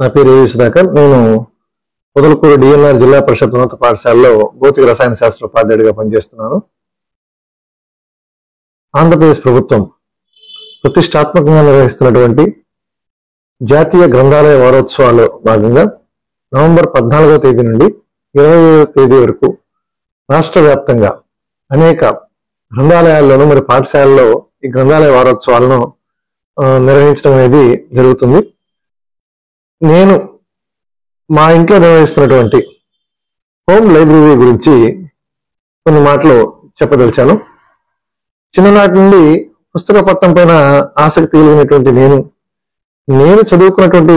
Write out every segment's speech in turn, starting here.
నా పేరు ఏవి సుధాకర్. నేను పొదలకూరు డిఎన్ఆర్ జిల్లా పరిషత్ ఉన్నత పాఠశాలలో భౌతిక రసాయన శాస్త్ర ఉపాధ్యాయుడిగా పనిచేస్తున్నాను. ఆంధ్రప్రదేశ్ ప్రభుత్వం ప్రతిష్టాత్మకంగా నిర్వహిస్తున్నటువంటి జాతీయ గ్రంథాలయ వారోత్సవాల్లో భాగంగా నవంబర్ 14వ తేదీ నుండి 20వ తేదీ వరకు రాష్ట్ర వ్యాప్తంగా అనేక గ్రంథాలయాల్లోనూ మరి పాఠశాలలో ఈ గ్రంథాలయ వారోత్సవాలను నిర్వహించడం అనేది జరుగుతుంది. నేను మా ఇంట్లో నిర్వహిస్తున్నటువంటి హోమ్ లైబ్రరీ గురించి కొన్ని మాటలు చెప్పదలిచాను. చిన్ననాటి నుండి పుస్తక పట్టణం పైన ఆసక్తి కలిగినటువంటి నేను చదువుకున్నటువంటి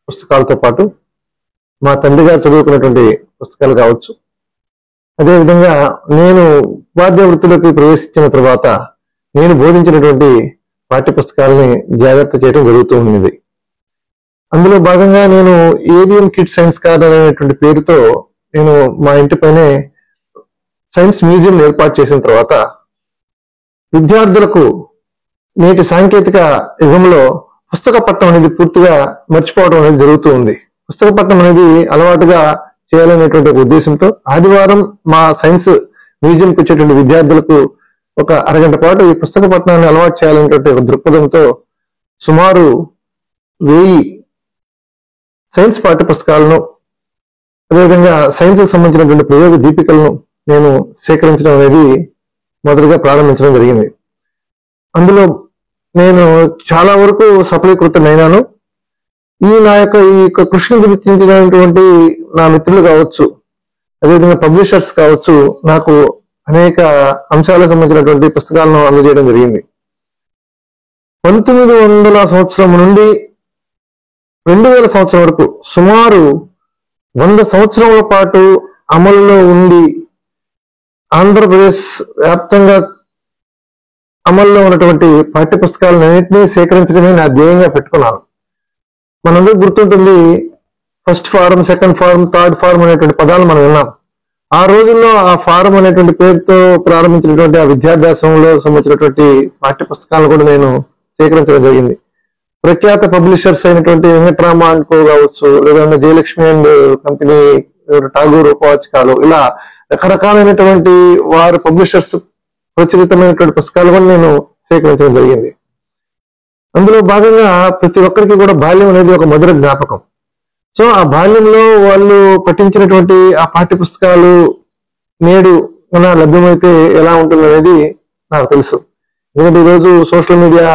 పుస్తకాలతో పాటు మా తండ్రి గారు చదువుకున్నటువంటి పుస్తకాలు కావచ్చు, అదేవిధంగా నేను ఉపాధ్యాయ వృత్తిలోకి ప్రవేశించిన తర్వాత నేను బోధించినటువంటి పాఠ్య పుస్తకాలని జాగ్రత్త చేయడం జరుగుతూ ఉంది. అందులో భాగంగా నేను ఏబిఎన్ కిడ్ సైన్స్ కార్డ్ అనేటువంటి పేరుతో నేను మా ఇంటిపైనే సైన్స్ మ్యూజియం ఏర్పాటు చేసిన తర్వాత విద్యార్థులకు నేటి సాంకేతిక యుగంలో పుస్తక పట్టణం అనేది పూర్తిగా మర్చిపోవడం అనేది జరుగుతూ ఉంది. పుస్తక పట్టణం అనేది అలవాటుగా చేయాలనేటువంటి ఒక ఉద్దేశంతో ఆదివారం మా సైన్స్ మ్యూజియంకి వచ్చేటువంటి విద్యార్థులకు ఒక అరగంట పాటు ఈ పుస్తక పట్టణాన్ని అలవాటు చేయాలనేటువంటి ఒక దృక్పథంతో సుమారు 1000 సైన్స్ పాఠ్య పుస్తకాలను, అదేవిధంగా సైన్స్ కి సంబంధించినటువంటి ప్రయోగ దీపికలను నేను సేకరించడం అనేది మొదటిగా ప్రారంభించడం జరిగింది. అందులో నేను చాలా వరకు సఫలీకృతమైనాను. నా యొక్క కృషిని గుర్తించినటువంటి నా మిత్రులు కావచ్చు, అదేవిధంగా పబ్లిషర్స్ కావచ్చు, నాకు అనేక అంశాలకు సంబంధించినటువంటి పుస్తకాలను అందజేయడం జరిగింది. 1900 సంవత్సరం నుండి 2000 సంవత్సరం వరకు సుమారు 100 సంవత్సరముల పాటు అమలులో ఉండి ఆంధ్రప్రదేశ్ వ్యాప్తంగా అమల్లో ఉన్నటువంటి పాఠ్య పుస్తకాలన్నింటినీ సేకరించడమే నా ధ్యేయంగా పెట్టుకున్నాను. మనందరికీ గుర్తుంటుంది, first form, second form, third form అనేటువంటి పదాలు మనం విన్నాం. ఆ రోజుల్లో ఆ ఫారం అనేటువంటి పేరుతో ప్రారంభించినటువంటి ఆ విద్యాభ్యాసంలో సంబంధించినటువంటి పాఠ్య పుస్తకాలను కూడా నేను సేకరించడం జరిగింది. ప్రఖ్యాత పబ్లిషర్స్ అయినటువంటి వెంకట్రామ అండ్ కో కావచ్చు, లేదంటే జయలక్ష్మి అండ్ కంపెనీ, ఠాగూర్ ఉపవాచకాలు, ఇలా రకరకాలైనటువంటి వారు పబ్లిషర్స్ ప్రచురితమైనటువంటి పుస్తకాలు కూడా నేను సేకరించడం జరిగింది. అందులో భాగంగా ప్రతి ఒక్కరికి కూడా బాల్యం అనేది ఒక మధుర జ్ఞాపకం. సో ఆ బాల్యంలో వాళ్ళు పఠించినటువంటి ఆ పాఠ్య పుస్తకాలు నేడు మన లభ్యమైతే ఎలా ఉంటుంది అనేది నాకు తెలుసు. ఎందుకంటే ఈరోజు సోషల్ మీడియా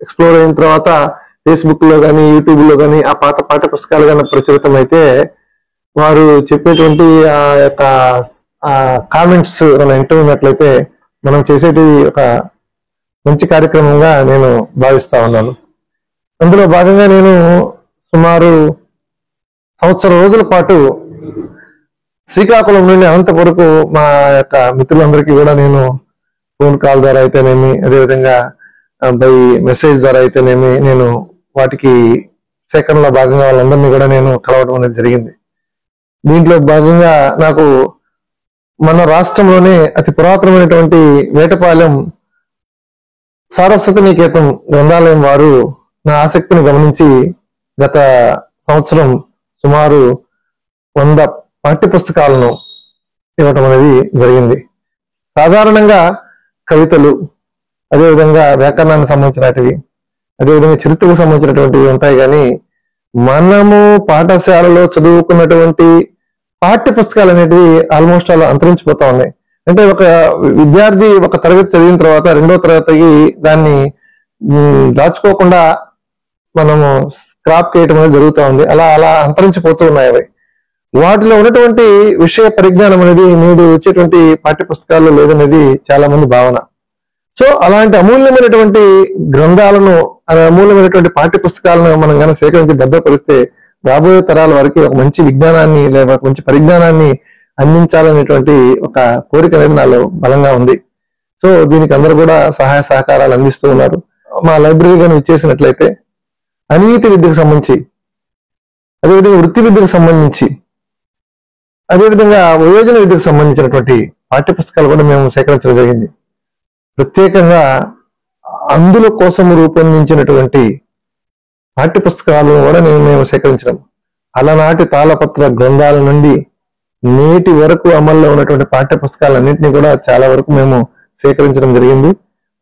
ఎక్స్ప్లోర్ అయిన తర్వాత ఫేస్బుక్ లో కానీ, యూట్యూబ్ లో కానీ ఆ పాత పాఠ్య పుస్తకాలు కానీ ప్రచురితం అయితే వారు చెప్పేటువంటి ఆ యొక్క కామెంట్స్ మనం వింటూ ఉన్నట్లయితే మనం చేసేటి ఒక మంచి కార్యక్రమంగా నేను భావిస్తా ఉన్నాను. అందులో భాగంగా నేను సుమారు 1 సంవత్సరం రోజుల పాటు శ్రీకాకుళం నుండి అనంతపురం వరకు మా యొక్క మిత్రులందరికీ కూడా నేను ఫోన్ కాల్ ద్వారా అయితేనేమి, అదేవిధంగా బై మెసేజ్ ద్వారా అయితేనేమి, నేను వాటికి సేకరణలో భాగంగా వాళ్ళందరినీ కూడా నేను కలవడం అనేది జరిగింది. దీంట్లో భాగంగా నాకు మన రాష్ట్రంలోనే అతి పురాతనమైనటువంటి వేటపాలెం సారస్వతి నికేతం గ్రంథాలయం వారు నా ఆసక్తిని గమనించి గత సంవత్సరం సుమారు 100 పాఠ్య పుస్తకాలను ఇవ్వటం అనేది జరిగింది. సాధారణంగా కవితలు, అదేవిధంగా వ్యాకరణానికి సంబంధించినటివి, అదేవిధంగా చరిత్రకు సంబంధించినటువంటివి ఉంటాయి. కానీ మనము పాఠశాలలో చదువుకున్నటువంటి పాఠ్య పుస్తకాలు అనేటివి ఆల్మోస్ట్ అలా అంతరించిపోతా ఉన్నాయి. అంటే ఒక విద్యార్థి ఒక తరగతి చదివిన తర్వాత 2వ తరగతికి దాన్ని దాచుకోకుండా మనము స్క్రాప్ చేయటం అనేది జరుగుతూ ఉంది. అలా అంతరించిపోతూ ఉన్నాయి అవి. వాటిలో ఉన్నటువంటి విషయ పరిజ్ఞానం అనేది నేడు వచ్చేటువంటి పాఠ్య పుస్తకాల్లో లేదనేది చాలా మంది భావన. సో అలాంటి అమూల్యమైనటువంటి గ్రంథాలను, అమూల్యమైనటువంటి పాఠ్య పుస్తకాలను మనం కనుక సేకరించి భద్రపరిస్తే రాబోయే తరాల వారికి ఒక మంచి విజ్ఞానాన్ని లేదా మంచి పరిజ్ఞానాన్ని అందించాలనేటువంటి ఒక కోరిక అనేది నాలో బలంగా ఉంది. సో దీనికి అందరూ కూడా సహాయ సహకారాలు అందిస్తూ ఉన్నారు. మా లైబ్రరీ కానీ ఇచ్చేసినట్లయితే అనియత విద్యకు సంబంధించి, అదేవిధంగా వృత్తి విద్యకు సంబంధించి, అదేవిధంగా వయోజన విద్యకు సంబంధించినటువంటి పాఠ్య పుస్తకాలు కూడా మేము సేకరించడం జరిగింది. ప్రత్యేకంగా అందుల కోసం రూపొందించినటువంటి పాఠ్య పుస్తకాలను కూడా మేము సేకరించడం. అలనాటి తాళపత్ర గ్రంథాల నుండి నేటి వరకు అమల్లో ఉన్నటువంటి పాఠ్య పుస్తకాలన్నింటినీ కూడా చాలా వరకు మేము సేకరించడం జరిగింది.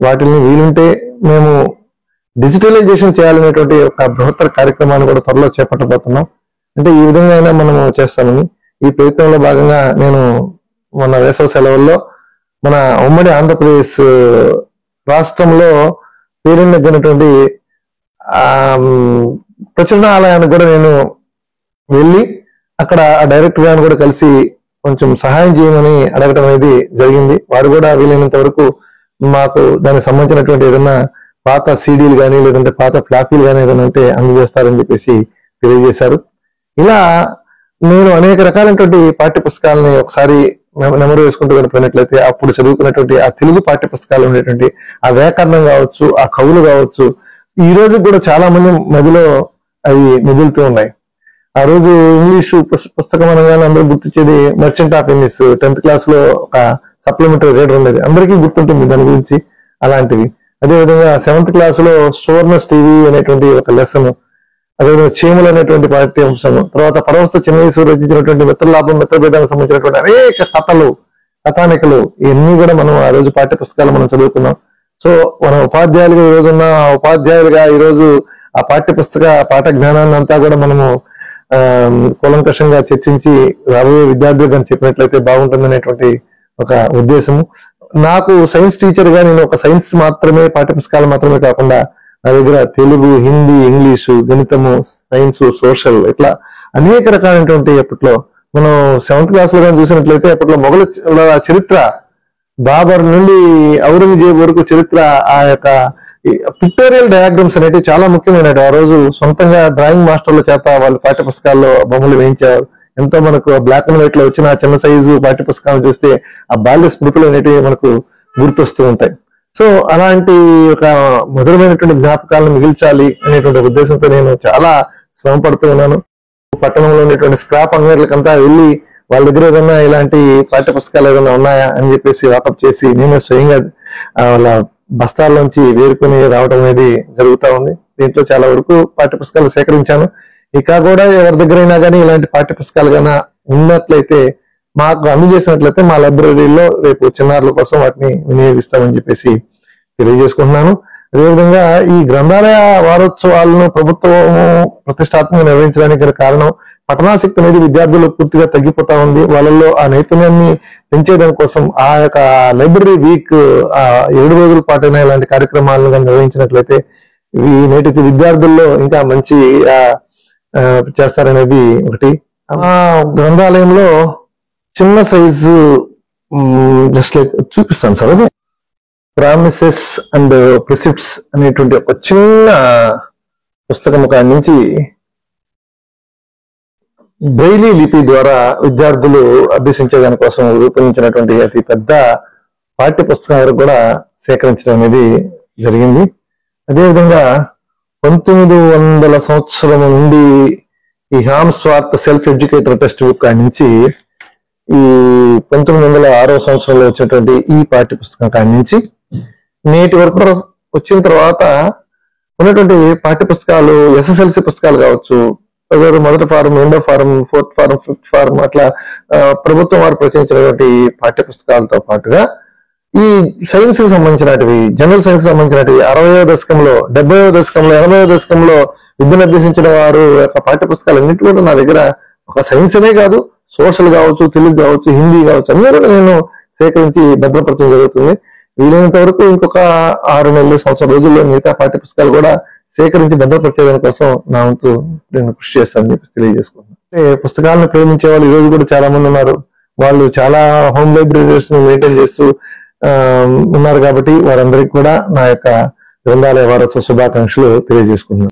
వాటిని వీలుంటే మేము డిజిటలైజేషన్ చేయాలనేటువంటి ఒక బృహత్తర కార్యక్రమాన్ని కూడా త్వరలో చేపట్టబోతున్నాం. అంటే ఈ విధంగా అయినా మనము చేస్తామని ఈ ప్రయత్నంలో భాగంగా నేను మన వేసవి సెలవుల్లో మన ఉమ్మడి ఆంధ్రప్రదేశ్ రాష్ట్రంలో పేరున్నటువంటి ప్రచురణాలయానికి కూడా నేను వెళ్ళి అక్కడ ఆ డైరెక్టర్ గారిని కూడా కలిసి కొంచెం సహాయం చేయమని అడగటం అనేది జరిగింది. వారు కూడా వీలైనంత వరకు మాకు దానికి సంబంధించినటువంటి ఏదైనా పాత సీడీలు కానీ లేదంటే పాత ఫ్లాపీలు కానీ ఏదైనా ఉంటే అందజేస్తారని చెప్పేసి తెలియజేశారు. ఇలా నేను అనేక రకాలైనటువంటి పాఠ్య పుస్తకాలని ఒకసారి నెమరు వేసుకుంటూ కనుకున్నట్లయితే అప్పుడు చదువుకున్నటువంటి ఆ తెలుగు పాఠ్య పుస్తకాలు ఉండేటువంటి ఆ వ్యాకరణం కావచ్చు, ఆ కవులు కావచ్చు, ఈ రోజు కూడా చాలా మంది మధ్యలో అవి మిగులుతూ ఉన్నాయి. ఆ రోజు ఇంగ్లీషు పుస్తకం అనగానే అందరూ గుర్తొచ్చేది merchant of Venice. 10th class లో ఒక సప్లిమెంటరీ రీడర్ ఉండేది, అందరికీ గుర్తుంటుంది దాని గురించి. అలాంటివి అదేవిధంగా 7th క్లాస్ లో స్టోర్నస్ టీవీ అనేటువంటి ఒక లెసన్, అదేవిధంగా చీములు అనేటువంటి పాఠ్యాంశము, తర్వాత పరవస్తు చెన్నైశ్వరు రచించినటువంటి మిత్రలాభం మిత్రభేదానికి సంబంధించినటువంటి అనేక కథలు, కథానికలు ఇవన్నీ కూడా మనం ఆ రోజు పాఠ్య పుస్తకాలు మనం చదువుకున్నాం. సో మనం ఉపాధ్యాయులుగా ఈ రోజు ఉన్న ఉపాధ్యాయులుగా ఈ రోజు ఆ పాఠ్య పుస్తక పాఠ జ్ఞానాన్ని అంతా కూడా మనము కూలంకషంగా చర్చించి రాబోయే విద్యార్థులు కానీ చెప్పినట్లయితే బాగుంటుందనేటువంటి ఒక ఉద్దేశము. నాకు సైన్స్ టీచర్ గా నేను ఒక సైన్స్ మాత్రమే పాఠ్య పుస్తకాలు మాత్రమే కాకుండా నా దగ్గర తెలుగు, హిందీ, ఇంగ్లీషు, గణితము, సైన్స్, సోషల్ ఇట్లా అనేక రకాలైనటువంటి అప్పట్లో మనం 7th క్లాస్ లో కానీ చూసినట్లయితే అప్పట్లో మొఘలుల చరిత్ర, బాబర్ నుండి ఔరంగజేబు వరకు చరిత్ర, ఆ యొక్క పిక్టోరియల్ డయాగ్రామ్స్ అనేవి చాలా ముఖ్యమైనవి. ఆ రోజు సొంతంగా డ్రాయింగ్ మాస్టర్ల చేత వాళ్ళు పాఠ్య పుస్తకాల్లో బొమ్మలు వేయించారు. ఎంతో మనకు బ్లాక్ అండ్ వైట్ లో వచ్చిన చిన్న సైజు పాఠ్య పుస్తకాలు చూస్తే ఆ బాల్య స్మృతులు అనేటివి మనకు గుర్తొస్తూ ఉంటాయి. సో అలాంటి ఒక మధురమైనటువంటి జ్ఞాపకాలను మిగిల్చాలి అనేటువంటి ఉద్దేశంతో నేను చాలా శ్రమ పడుతూ ఉన్నాను. పట్టణంలో ఉన్నటువంటి స్క్రాప్ అంగడిలకంతా వెళ్ళి వాళ్ళ దగ్గర ఏదైనా ఇలాంటి పాఠ్య పుస్తకాలు ఏదైనా ఉన్నాయా అని చెప్పేసి వాకప్ చేసి నేనే స్వయంగా వాళ్ళ బస్తాల్లోంచి వేరుకొని రావడం అనేది జరుగుతూ ఉంది. దీంట్లో చాలా వరకు పాఠ్య పుస్తకాలు సేకరించాను. ఇక కూడా ఎవరి దగ్గరైనా కానీ ఇలాంటి పాఠ్య పుస్తకాలు కన్నా ఉన్నట్లయితే మాకు అందజేసినట్లయితే మా లైబ్రరీలో రేపు చిన్నారుల కోసం వాటిని వినియోగిస్తామని చెప్పేసి తెలియజేసుకుంటున్నాను. అదేవిధంగా ఈ గ్రంథాలయ వారోత్సవాలను ప్రభుత్వము ప్రతిష్టాత్మకంగా నిర్వహించడానికి గల కారణం పఠనాసక్తి అనేది విద్యార్థులు పూర్తిగా తగ్గిపోతా ఉంది. వాళ్ళల్లో ఆ నైపుణ్యాన్ని పెంచేదాని కోసం ఆ యొక్క లైబ్రరీ వీక్ 7 రోజుల పాటైనా ఇలాంటి కార్యక్రమాలను నిర్వహించినట్లయితే ఈ నేటి విద్యార్థుల్లో ఇంకా మంచి చేస్తారనేది ఒకటి. ఆ గ్రంథాలయంలో చిన్న సైజు జస్ట్ లైక్ చూపిస్తాను సార్. అదే ప్రామిసెస్ అండ్ ప్రిసిప్ట్స్ అనేటువంటి ఒక చిన్న పుస్తకం కాడి నుంచి బ్రెయిలీ లిపి ద్వారా విద్యార్థులు అభ్యసించే దానికోసం రూపొందించినటువంటి అతి పెద్ద పాఠ్య పుస్తకం వరకు కూడా సేకరించడం అనేది జరిగింది. అదేవిధంగా 1900 సంవత్సరం నుండి ఈ హామ్స్వార్త్ సెల్ఫ్ ఎడ్యుకేటర్ టెక్స్ట్ బుక్ కాడి నుంచి ఈ 1906 సంవత్సరంలో వచ్చినటువంటి ఈ పాఠ్య పుస్తకం కాడి నుంచి నేటి వరకు వచ్చిన తర్వాత ఉన్నటువంటి పాఠ్య పుస్తకాలు SSLC పుస్తకాలు కావచ్చు, మొదటి ఫారం, రెండో form, 4th form, 5th form అట్లా ప్రభుత్వం వారు ప్రచురించినటువంటి పాఠ్య పుస్తకాలతో పాటుగా ఈ సైన్స్ కి సంబంధించినటివి, జనరల్ సైన్స్ కి సంబంధించినటివి 60వ దశకంలో, 70వ దశకంలో, 80వ దశకంలో విద్యను అభ్యసించిన వారు యొక్క పాఠ్య పుస్తకాలు అన్నిటి కూడా నా దగ్గర ఒక సైన్స్ అనే కాదు, సోషల్ కావచ్చు, తెలుగు కావచ్చు, హిందీ కావచ్చు, అన్ని కూడా నేను సేకరించి భద్రపరచడం జరుగుతుంది. వీలైనంత వరకు ఇంకొక 6 నెలలు, సంవత్సరం రోజుల్లో మిగతా పాఠ్య పుస్తకాలు కూడా సేకరించి భద్రపరిచేదాని కోసం నా వంతు నేను కృషి చేస్తానని చెప్పి తెలియజేసుకుంటున్నాను. పుస్తకాలను ప్రేమించే వాళ్ళు ఈ రోజు కూడా చాలా మంది ఉన్నారు. వాళ్ళు చాలా హోమ్ లైబ్రరీస్ మెయింటైన్ చేస్తూ ఉన్నారు కాబట్టి వారందరికీ కూడా నా యొక్క గ్రంథాలయ వారోత్సవ శుభాకాంక్షలు తెలియజేసుకుంటున్నాను.